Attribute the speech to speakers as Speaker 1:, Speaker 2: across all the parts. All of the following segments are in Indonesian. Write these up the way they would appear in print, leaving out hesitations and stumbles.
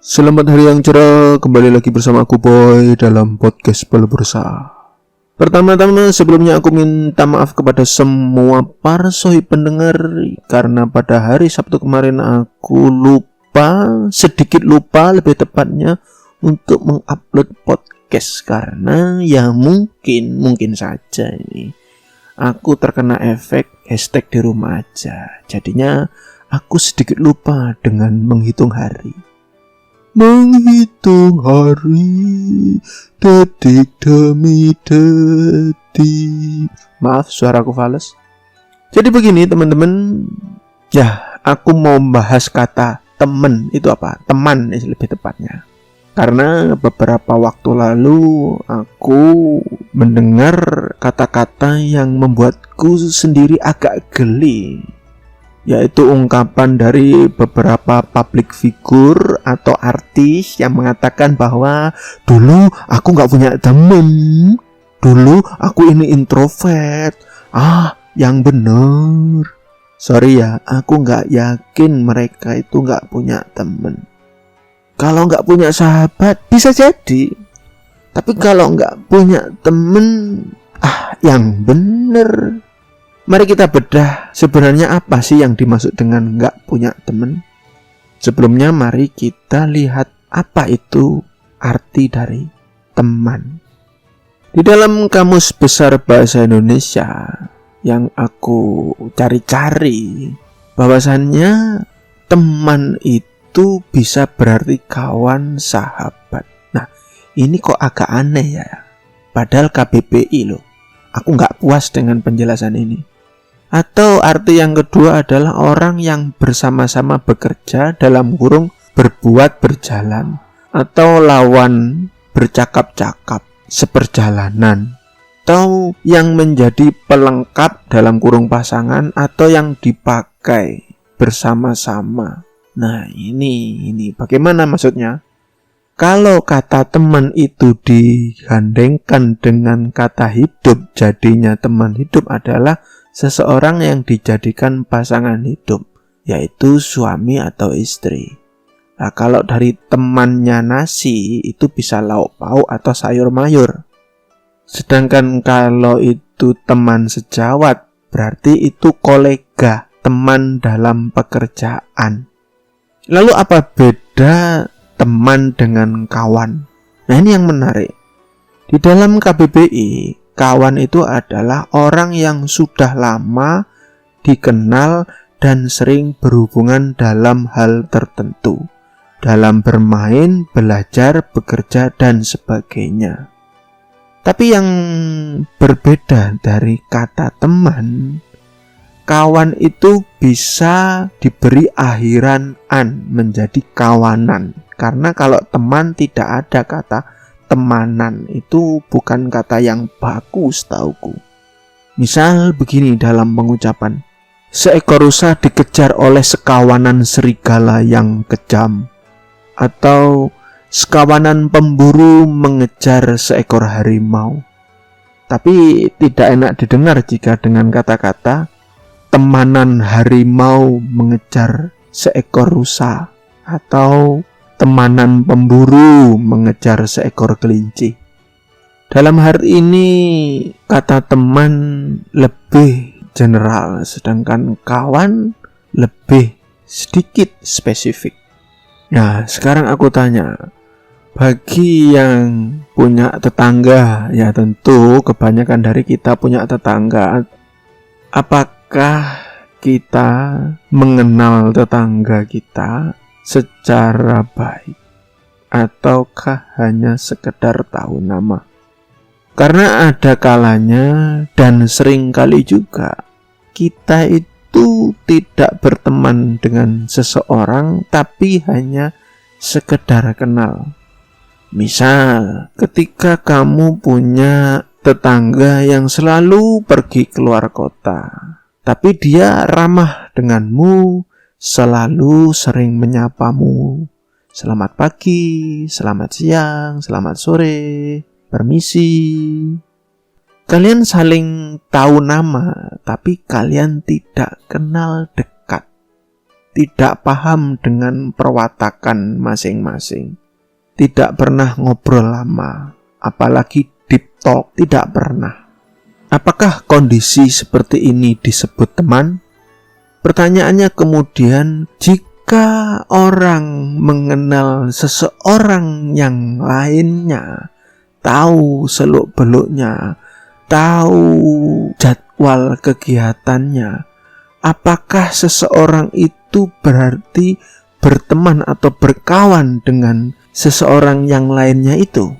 Speaker 1: Selamat hari yang cerah, kembali lagi bersama aku Boy dalam podcast Balbursa. Pertama-tama sebelumnya aku minta maaf kepada semua para sohib pendengar karena pada hari Sabtu kemarin aku sedikit lupa lebih tepatnya untuk mengupload podcast karena ya mungkin saja ini aku terkena efek hashtag di rumah aja. Jadinya aku sedikit lupa dengan menghitung hari. Menghitung hari, detik demi detik. Maaf suaraku fales. Jadi begini teman-teman. Ya, aku mau membahas kata teman. Itu apa? Teman lebih tepatnya. Karena beberapa waktu lalu aku mendengar kata-kata yang membuatku sendiri agak geli, yaitu ungkapan dari beberapa public figure atau artis yang mengatakan bahwa dulu aku gak punya temen, dulu aku ini introvert. Yang bener, sorry ya, aku gak yakin mereka itu gak punya temen. Kalau gak punya sahabat bisa jadi, tapi kalau gak punya temen, yang bener. Mari kita bedah sebenarnya apa sih yang dimaksud dengan nggak punya teman. Sebelumnya mari kita lihat apa itu arti dari teman. Di dalam Kamus Besar Bahasa Indonesia yang aku cari-cari, bahwasannya teman itu bisa berarti kawan, sahabat. Nah, ini kok agak aneh ya. Padahal KBBI loh. Aku nggak puas dengan penjelasan ini. Atau arti yang kedua adalah orang yang bersama-sama bekerja dalam kurung berbuat berjalan, atau lawan bercakap-cakap seperjalanan, atau yang menjadi pelengkap dalam kurung pasangan atau yang dipakai bersama-sama. Nah ini bagaimana maksudnya? Kalau kata teman itu digandengkan dengan kata hidup, jadinya teman hidup adalah seseorang yang dijadikan pasangan hidup, yaitu suami atau istri. Nah, kalau dari temannya nasi itu bisa lauk pauk atau sayur mayur. Sedangkan kalau itu teman sejawat, berarti itu kolega, teman dalam pekerjaan. Lalu apa beda teman dengan kawan? Nah, ini yang menarik. Di dalam KBBI, kawan itu adalah orang yang sudah lama dikenal dan sering berhubungan dalam hal tertentu, dalam bermain, belajar, bekerja, dan sebagainya. Tapi yang berbeda dari kata teman, kawan itu bisa diberi akhiran an menjadi kawanan. Karena kalau teman tidak ada kata temanan, itu bukan kata yang bagus tauku. Misal begini dalam pengucapan, seekor rusa dikejar oleh sekawanan serigala yang kejam, atau sekawanan pemburu mengejar seekor harimau. Tapi tidak enak didengar jika dengan kata-kata temanan harimau mengejar seekor rusa, atau temanan pemburu mengejar seekor kelinci. Dalam hal ini kata teman lebih general, sedangkan kawan lebih sedikit spesifik. Nah, sekarang aku tanya, bagi yang punya tetangga, ya tentu kebanyakan dari kita punya tetangga, apakah kita mengenal tetangga kita secara baik, ataukah hanya sekedar tahu nama? Karena ada kalanya dan sering kali juga kita itu tidak berteman dengan seseorang tapi hanya sekedar kenal. Misal ketika kamu punya tetangga yang selalu pergi keluar kota, tapi dia ramah denganmu, selalu sering menyapamu. Selamat pagi, selamat siang, selamat sore, permisi. Kalian saling tahu nama, tapi kalian tidak kenal dekat. tidak paham dengan perwatakan masing-masing. Tidak pernah ngobrol lama, apalagi deep talk, tidak pernah. Apakah kondisi seperti ini disebut teman? Pertanyaannya kemudian, jika orang mengenal seseorang yang lainnya, tahu seluk-beluknya, tahu jadwal kegiatannya, apakah seseorang itu berarti berteman atau berkawan dengan seseorang yang lainnya itu?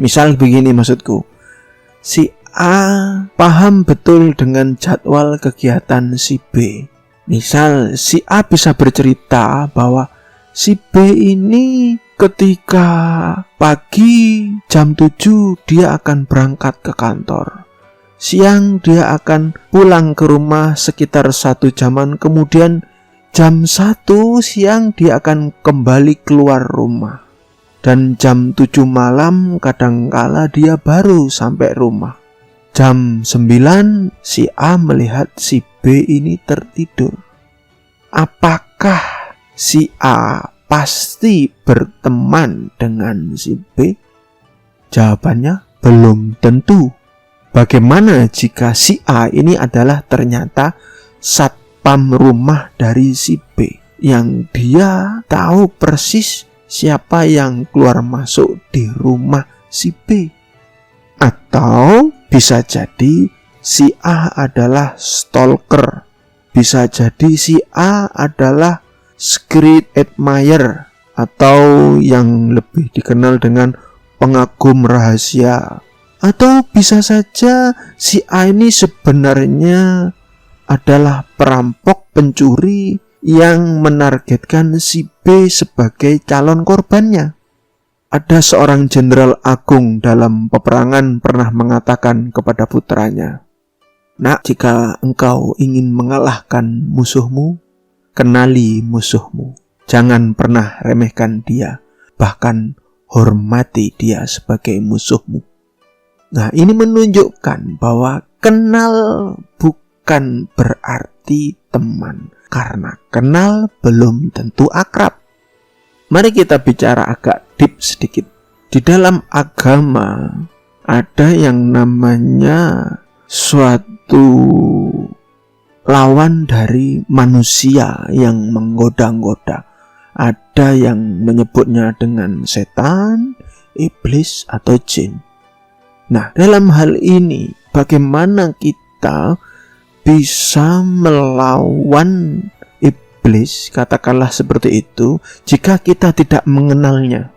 Speaker 1: Misal begini maksudku, si A paham betul dengan jadwal kegiatan si B. Misal si A bisa bercerita bahwa si B ini ketika pagi jam 7 dia akan berangkat ke kantor. Siang dia akan pulang ke rumah sekitar 1 jaman, kemudian jam 1 siang dia akan kembali keluar rumah. Dan jam 7 malam kadangkala dia baru sampai rumah. Jam 9 si A melihat si B ini tertidur. Apakah si A pasti berteman dengan si B? Jawabannya belum tentu. Bagaimana jika si A ini adalah ternyata satpam rumah dari si B, yang dia tahu persis siapa yang keluar masuk di rumah si B? Atau bisa jadi si A adalah stalker. Bisa jadi si A adalah secret admirer, atau yang lebih dikenal dengan pengagum rahasia. Atau bisa saja si A ini sebenarnya adalah perampok pencuri yang menargetkan si B sebagai calon korbannya. Ada seorang jenderal agung dalam peperangan pernah mengatakan kepada putranya, "Nak, jika engkau ingin mengalahkan musuhmu, kenali musuhmu. Jangan pernah remehkan dia, bahkan hormati dia sebagai musuhmu." Nah, ini menunjukkan bahwa kenal bukan berarti teman, karena kenal belum tentu akrab. Mari kita bicara agak deep sedikit. Di dalam agama ada yang namanya suatu lawan dari manusia yang menggoda-goda. Ada yang menyebutnya dengan setan, iblis, atau jin. Nah, dalam hal ini bagaimana kita bisa melawan iblis, katakanlah seperti itu, jika kita tidak mengenalnya?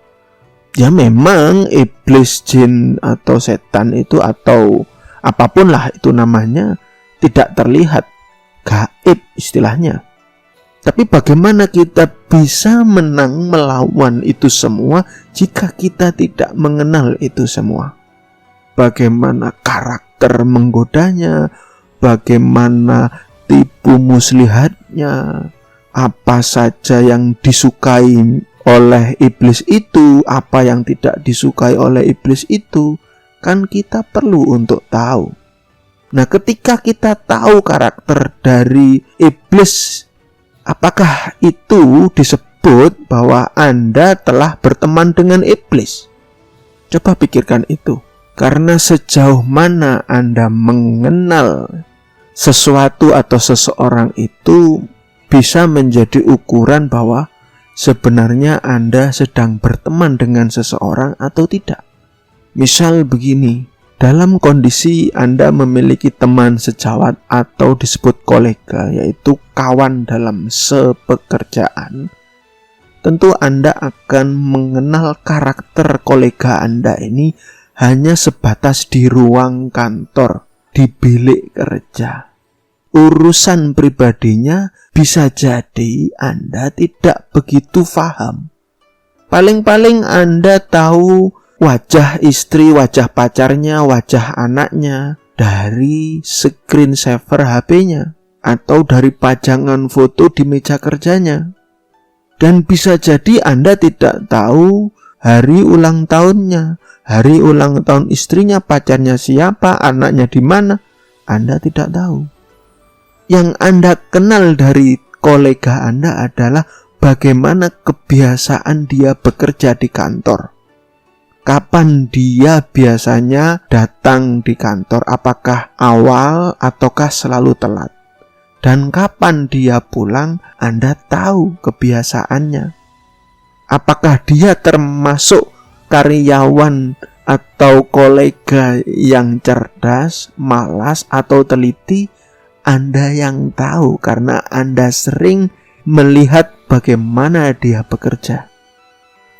Speaker 1: Ya memang iblis, jin, atau setan itu, atau apapun lah itu namanya, tidak terlihat, gaib istilahnya. Tapi bagaimana kita bisa menang melawan itu semua jika kita tidak mengenal itu semua? Bagaimana karakter menggodanya, bagaimana tipu muslihatnya, apa saja yang disukai oleh iblis itu, apa yang tidak disukai oleh iblis itu, kan kita perlu untuk tahu. Nah, ketika kita tahu karakter dari iblis, apakah itu disebut bahwa Anda telah berteman dengan iblis? Coba pikirkan itu. Karena sejauh mana Anda mengenal sesuatu atau seseorang itu bisa menjadi ukuran bahwa sebenarnya Anda sedang berteman dengan seseorang atau tidak. Misal begini, dalam kondisi Anda memiliki teman sejawat atau disebut kolega, yaitu kawan dalam sepekerjaan, tentu Anda akan mengenal karakter kolega Anda ini hanya sebatas di ruang kantor, di bilik kerja. Urusan pribadinya bisa jadi Anda tidak begitu paham. Paling-paling Anda tahu wajah istri, wajah pacarnya, wajah anaknya dari screensaver HP-nya atau dari pajangan foto di meja kerjanya. Dan bisa jadi Anda tidak tahu hari ulang tahunnya, hari ulang tahun istrinya, pacarnya siapa, anaknya di mana. Anda tidak tahu. Yang Anda kenal dari kolega Anda adalah bagaimana kebiasaan dia bekerja di kantor. Kapan dia biasanya datang di kantor? Apakah awal ataukah selalu telat? Dan kapan dia pulang? Anda tahu kebiasaannya. Apakah dia termasuk karyawan atau kolega yang cerdas, malas, atau teliti? Anda yang tahu karena Anda sering melihat bagaimana dia bekerja.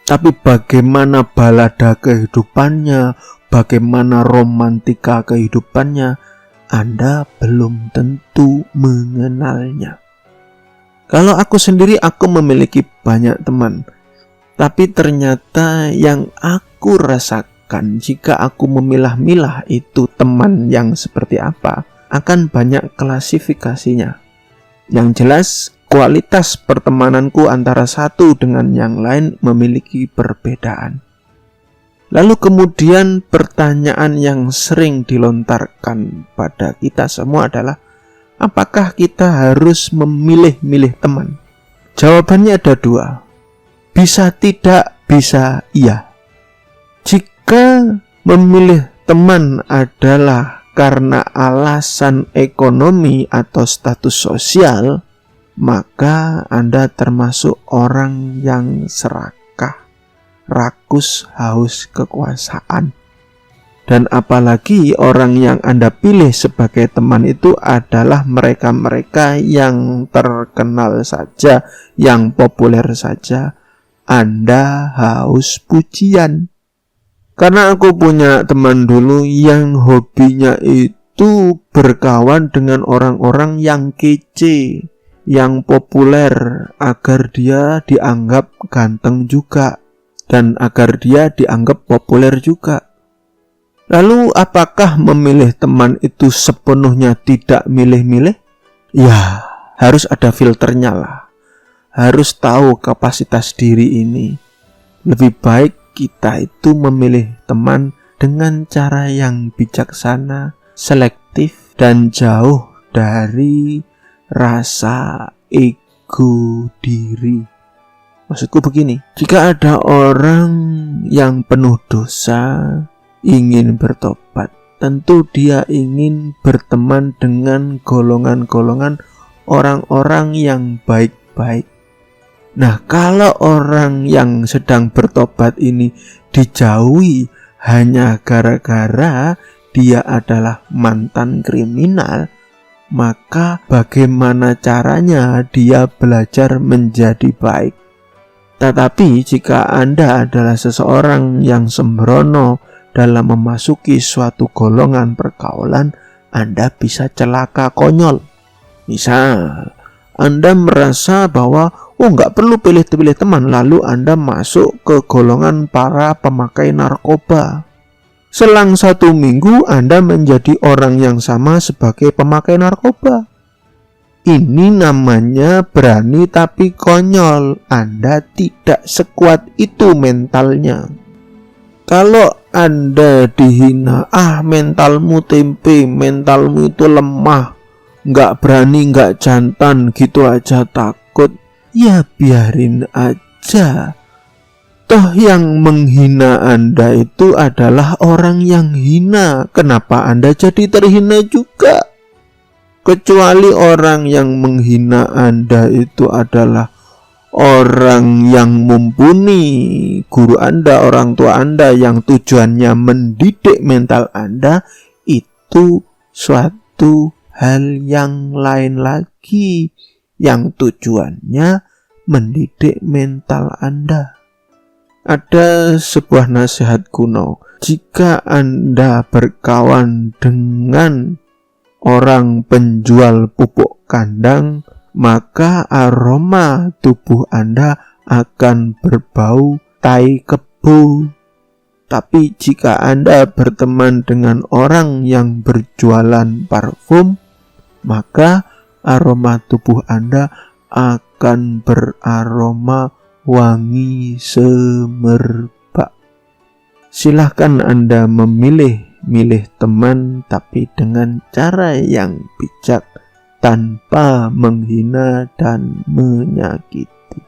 Speaker 1: Tapi bagaimana balada kehidupannya, bagaimana romantika kehidupannya, Anda belum tentu mengenalnya. Kalau aku sendiri, aku memiliki banyak teman. Tapi ternyata yang aku rasakan jika aku memilah-milah itu teman yang seperti apa, akan banyak klasifikasinya. Yang jelas, kualitas pertemananku antara satu dengan yang lain memiliki perbedaan. Lalu kemudian pertanyaan yang sering dilontarkan pada kita semua adalah, apakah kita harus memilih-milih teman? Jawabannya ada dua. Bisa tidak, bisa iya. Jika memilih teman adalah karena alasan ekonomi atau status sosial, maka Anda termasuk orang yang serakah, rakus, haus kekuasaan. Dan apalagi orang yang Anda pilih sebagai teman itu adalah mereka-mereka yang terkenal saja, yang populer saja. Anda haus pujian. Karena aku punya teman dulu yang hobinya itu berkawan dengan orang-orang yang kece, yang populer, agar dia dianggap ganteng juga dan agar dia dianggap populer juga. Lalu apakah memilih teman itu sepenuhnya tidak milih-milih? Ya, harus ada filternya lah. Harus tahu kapasitas diri ini. Lebih baik kita itu memilih teman dengan cara yang bijaksana, selektif, dan jauh dari rasa ego diri. Maksudku begini, jika ada orang yang penuh dosa ingin bertobat, tentu dia ingin berteman dengan golongan-golongan orang-orang yang baik-baik. Nah, kalau orang yang sedang bertobat ini dijauhi hanya gara-gara dia adalah mantan kriminal, maka bagaimana caranya dia belajar menjadi baik? Tetapi jika Anda adalah seseorang yang sembrono dalam memasuki suatu golongan pergaulan, Anda bisa celaka konyol. Misal, Anda merasa bahwa nggak perlu pilih-pilih teman, lalu Anda masuk ke golongan para pemakai narkoba. Selang 1 minggu Anda menjadi orang yang sama sebagai pemakai narkoba. Ini namanya berani tapi konyol. Anda tidak sekuat itu mentalnya. Kalau Anda dihina, mentalmu tempe, mentalmu itu lemah, nggak berani, nggak jantan, gitu aja takut, ya biarin aja. Toh yang menghina Anda itu adalah orang yang hina. Kenapa Anda jadi terhina juga? Kecuali orang yang menghina Anda itu adalah orang yang mumpuni, guru Anda, orang tua Anda yang tujuannya mendidik mental Anda, itu suatu hal yang lain lagi, yang tujuannya mendidik mental Anda. Ada sebuah nasihat kuno, jika Anda berkawan dengan orang penjual pupuk kandang, maka aroma tubuh Anda akan berbau tai kebo. Tapi jika Anda berteman dengan orang yang berjualan parfum, maka aroma tubuh Anda akan beraroma wangi semerbak. Silahkan Anda memilih teman, tapi dengan cara yang bijak, tanpa menghina dan menyakiti.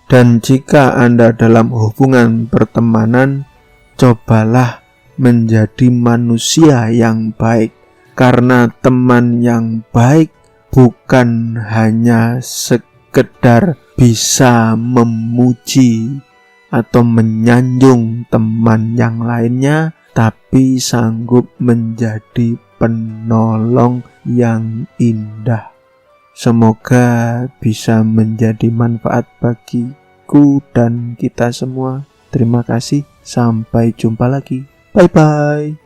Speaker 1: Dan jika Anda dalam hubungan pertemanan, cobalah menjadi manusia yang baik, karena teman yang baik bukan hanya sekedar bisa memuji atau menyanjung teman yang lainnya, tapi sanggup menjadi penolong yang indah. Semoga bisa menjadi manfaat bagiku dan kita semua. Terima kasih, sampai jumpa lagi. Bye-bye.